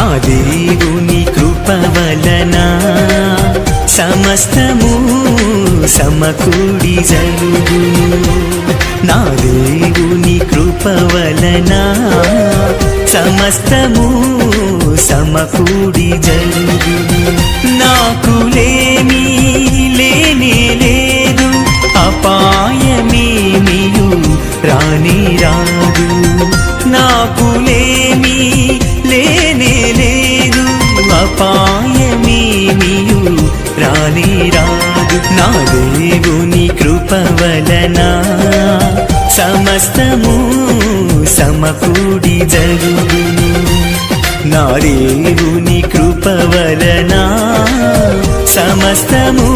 నా దేవుని కృప వలన సమస్తము సమకూడి జరుగును నా దేవుని కృప వలన సమస్తము సమకూడి జరుగును నాకు లేని లేనే లేదు అపాయమేమియు రాని రాదు నాకు లేని లేనే లేదు అపాయమేమియు రాని రాదు నా దేవుని కృప వలన సమస్తము సమకూడి జరుగును నా దేవుని కృప వలన సమస్తము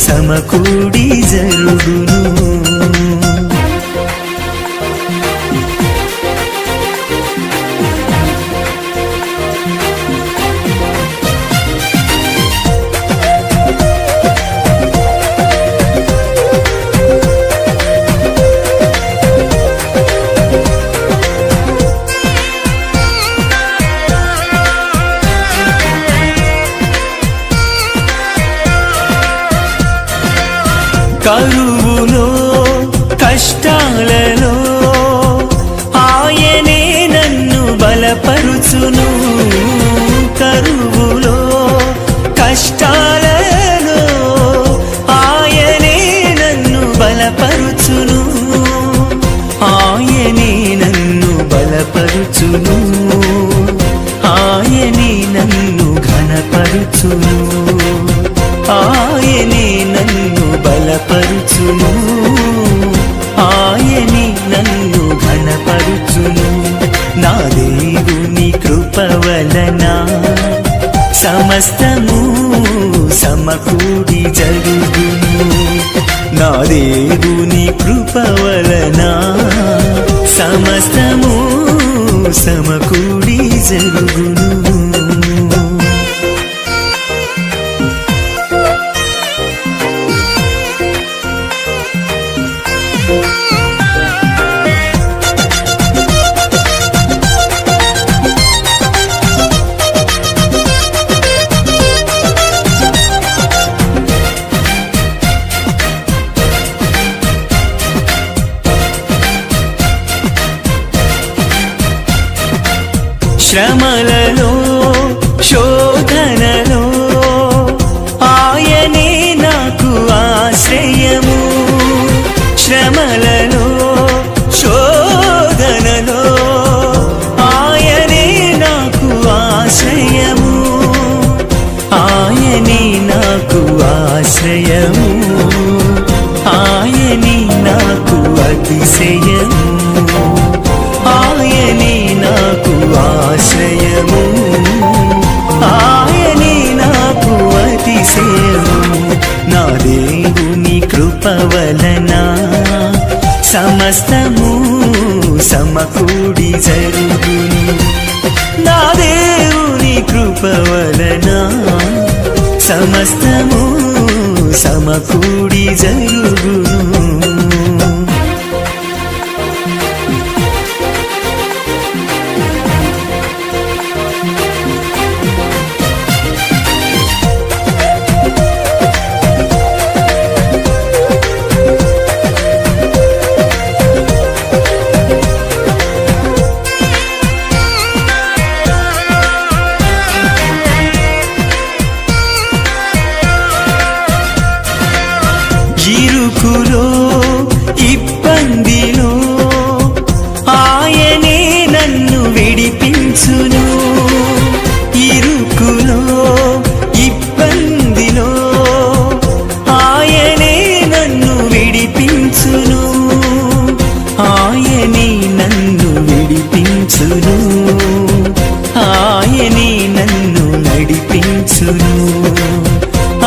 సమకూడి జరుగును కరువులో కష్టాలలో ఆయనే నన్ను బలపరుచును కరువులో కష్టాలలో ఆయనే నన్ను బలపరుచును ఆయనే నన్ను బలపరుచును ఆయనే నన్ను ఘనపరుచును ఆయనే నన్ను బలపరుచును ఆయనే నన్ను ఘనపరుచును నా దేవుని కృప వలన సమస్తము సమకూడి జరుగును నా దేవుని కృప వలన సమస్తము సమకూడి జరుగును శ్రమలలో శోధనలో ఆయనే నాకు ఆశ్రయము శ్రమలలో శోధనలో ఆయనే నాకు ఆశ్రయము ఆయనే నాకు ఆశ్రయము ఆయనే నాకు అతిశయము ఆయనే నాకు ఆశ్రయము ఆయనే నాకు అతిశయము నా దేవుని కృప వలన సమస్తము సమకూడి జరుగును నా దేవుని కృప వలన సమస్తము సమకూడి జరుగును ఇరుకులో ఇబ్బందిలో ఆయనే నన్ను విడిపించును ఇరుకులో ఇబ్బందిలో ఆయనే నన్ను విడిపించును ఆయనే నన్ను విడిపించును ఆయనే నన్ను నడిపించును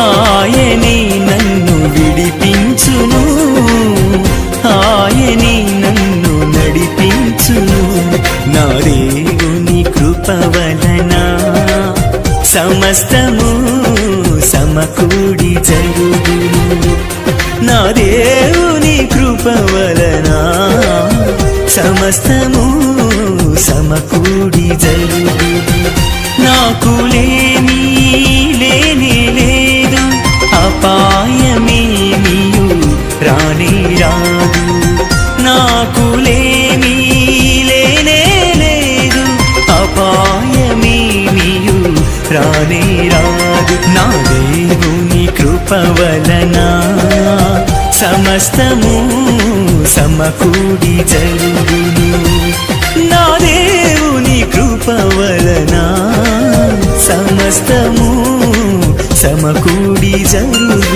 ఆయనే నన్ను విడిపించును ఆయనే నన్ను నడిపించును నా దేవుని కృప వలన సమస్తము సమకూడి జరుగును నా దేవుని కృప వలన సమస్తము సమకూడి జరుగును నాకు లేని లేనే లేదు, అపాయమేమియు రానే రాదు. నాకు లేని లేనే లేదు, అపాయమేమియు రానే రాదు. నా దేవుని కృప వలన సమస్తము సమకూడి జరుగును. నా దేవుని కృప వలన సమస్తము సమకూడి జరుగును.